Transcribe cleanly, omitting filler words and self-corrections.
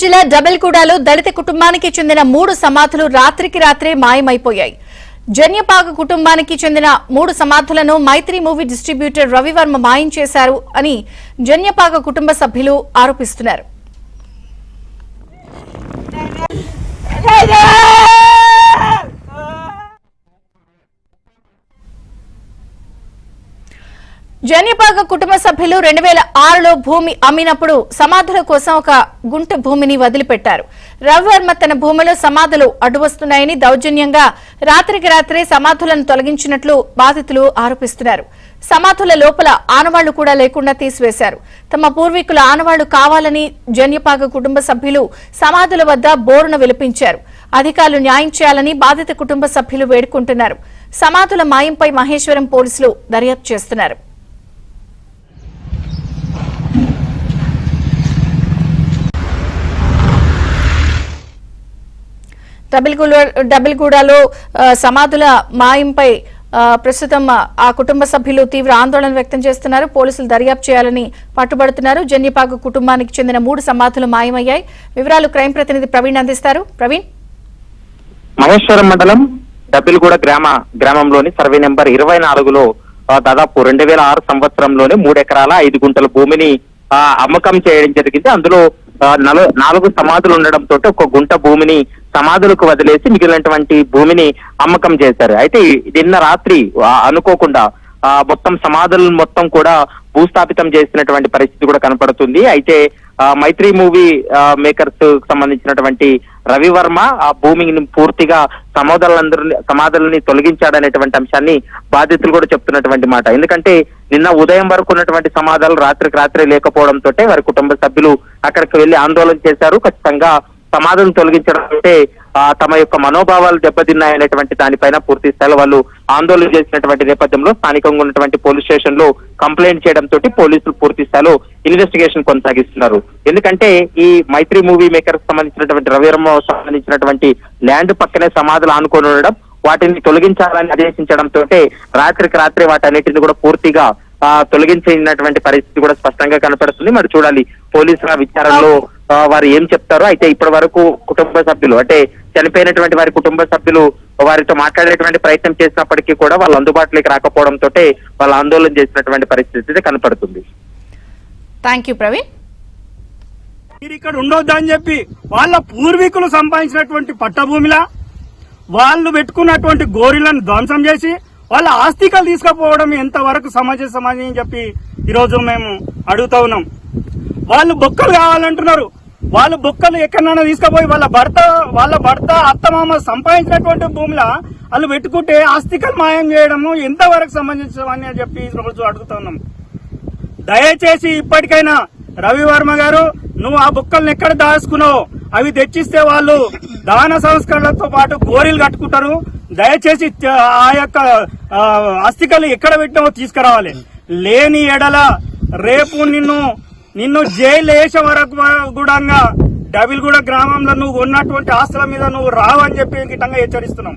జిల్లా డబెల్గూడలో దళిత కుటుంబానికి చెందిన 3 సమాధులు రాత్రికి రాత్రే మాయమైపోయాయి. జన్యపాగ కుటుంబానికి చెందిన 3 సమాధులను మైత్రి మూవీ డిస్ట్రిబ్యూటర్ రవివర్మ మాయం చేశారు అని జన్యపాగ కుటుంబ సభ్యులు ఆరోపిస్తున్నారు. జన్యపాగ కుటుంబ సభ్యులు 2006లో భూమి అమ్మినప్పుడు సమాధుల కోసం ఒక గుంట భూమిని వదిలిపెట్టారు. రవివర్మ తన భూమిలో సమాధులు అడ్డువస్తున్నాయని దౌర్జన్యంగా రాత్రికి రాత్రే సమాధులను తొలగించినట్లు బాధితులు ఆరోపిస్తున్నారు. సమాధుల లోపల ఆనవాళ్లు కూడా లేకుండా తీసివేశారు. తమ పూర్వీకుల ఆనవాళ్లు కావాలని జన్యపాగ కుటుంబ సభ్యులు సమాధుల వద్ద బోరున విలపించారు. అధికారులు న్యాయం చేయాలని బాధిత కుటుంబ సభ్యులు వేడుకుంటున్నారు. సమాధుల మాయంపై మహేశ్వరం పోలీసులు దర్యాప్తు చేస్తున్నారు. డబెల్గూడలో సమాధుల మాయంపై ప్రస్తుతం ఆ కుటుంబ సభ్యులు తీవ్ర ఆందోళన వ్యక్తం చేస్తున్నారు. పోలీసులు దర్యాప్తు చేయాలని పట్టుబడుతున్నారు. జన్యపాగ కుటుంబానికి చెందిన 3 సమాధులు మాయమయ్యాయి. వివరాలు క్రైమ్ ప్రతినిధి ప్రవీణ్ అందిస్తారు. ప్రవీణ్, మహేశ్వరం మండలం డబెల్గూడ గ్రామంలోని సర్వే నెంబర్ 24లో దాదాపు 2006 సంవత్సరంలోనే 3 ఎకరాల 5 గుంటల భూమిని అమ్మకం చేయడం జరిగింది. అందులో 4 సమాధులు ఉండడంతో ఒక గుంట భూమిని సమాధులకు వదిలేసి మిగిలినటువంటి భూమిని అమ్మకం చేశారు. అయితే నిన్న రాత్రి అనుకోకుండా మొత్తం సమాధులను మొత్తం కూడా భూస్థాపితం చేసినటువంటి పరిస్థితి కూడా కనపడుతుంది. అయితే మైత్రి మూవీ మేకర్స్ సంబంధించినటువంటి రవివర్మ ఆ భూమిని పూర్తిగా సమాధులని తొలగించాడనేటువంటి అంశాన్ని బాధితులు కూడా చెప్తున్నటువంటి మాట. ఎందుకంటే నిన్న ఉదయం వరకు ఉన్నటువంటి సమాధులు రాత్రికి రాత్రే లేకపోవడంతో వారి కుటుంబ సభ్యులు అక్కడికి వెళ్లి ఆందోళన చేశారు. ఖచ్చితంగా సమాధులను తొలగించడం అంటే తమ యొక్క మనోభావాలు దెబ్బతిన్నాయనేటువంటి దానిపైన పూర్తి స్థాయిలో వాళ్ళు ఆందోళన చేసినటువంటి నేపథ్యంలో స్థానికంగా ఉన్నటువంటి పోలీస్ స్టేషన్ లో కంప్లైంట్ చేయడంతో పోలీసులు పూర్తి స్థాయిలో ఇన్వెస్టిగేషన్ కొనసాగిస్తున్నారు. ఎందుకంటే ఈ మైత్రి మూవీ మేకర్ సంబంధించినటువంటి రవివర్మ సంబంధించినటువంటి ల్యాండ్ పక్కనే సమాధులు ఆనుకొని ఉండడం, వాటిని తొలగించాలని ఆదేశించడంతో రాత్రికి రాత్రి వాటన్నిటిని కూడా పూర్తిగా తొలగించినటువంటి పరిస్థితి కూడా స్పష్టంగా కనపడుతుంది. మరి చూడాలి పోలీసుల విచారణలో వారు ఏం చెప్తారో. అయితే ఇప్పటి వరకు కుటుంబ సభ్యులు అంటే చనిపోయినటువంటి వారి కుటుంబ సభ్యులు వారితో మాట్లాడేటువంటి ప్రయత్నం చేసినప్పటికీ కూడా వాళ్ళు అందుబాటులోకి రాకపోవడంతో వాళ్ళు ఆందోళన చేసినటువంటి పరిస్థితి కనపడుతుంది. Thank you Praveen. మీరు ఇక్కడ ఉండొద్దు అని చెప్పి వాళ్ళ పూర్వీకులు సంపాదించినటువంటి పట్టభూమిలా వాళ్ళు పెట్టుకున్నటువంటి గోరీలను ధ్వంసం చేసి వాళ్ళ ఆస్తికలు తీసుకుపోవడం ఎంతవరకు సమాజం అని చెప్పి ఈరోజు మేము అడుగుతా ఉన్నాం. వాళ్ళు బొక్కలు కావాలంటున్నారు. వాళ్ళు బొక్కలు ఎక్కడైనా తీసుకుపోయి వాళ్ళ భర్త అత్తమామ సంపాదించినటువంటి భూమిలా వాళ్ళు పెట్టుకుంటే ఆస్తికలు మాయం చేయడము ఎంతవరకు సంబంధించమని చెప్పి ఈరోజు అడుగుతా ఉన్నాం. దయచేసి ఇప్పటికైనా రవివర్మ గారు, నువ్వు ఆ బొక్కలను ఎక్కడ దాచుకున్నావు అవి తెచ్చిస్తే వాళ్ళు దాన సంస్కరణలతో పాటు గోరీలు కట్టుకుంటారు. దయచేసి ఆ యొక్క అస్థికలు ఎక్కడ పెట్టినావో తీసుకురావాలి. లేని ఎడల రేపు నిన్ను జైలు వేసే వరకు కూడా డబెల్గూడ గ్రామంలో నువ్వు ఉన్నటువంటి ఆస్తుల మీద నువ్వు రావని చెప్పి గిట్టంగా హెచ్చరిస్తున్నాం.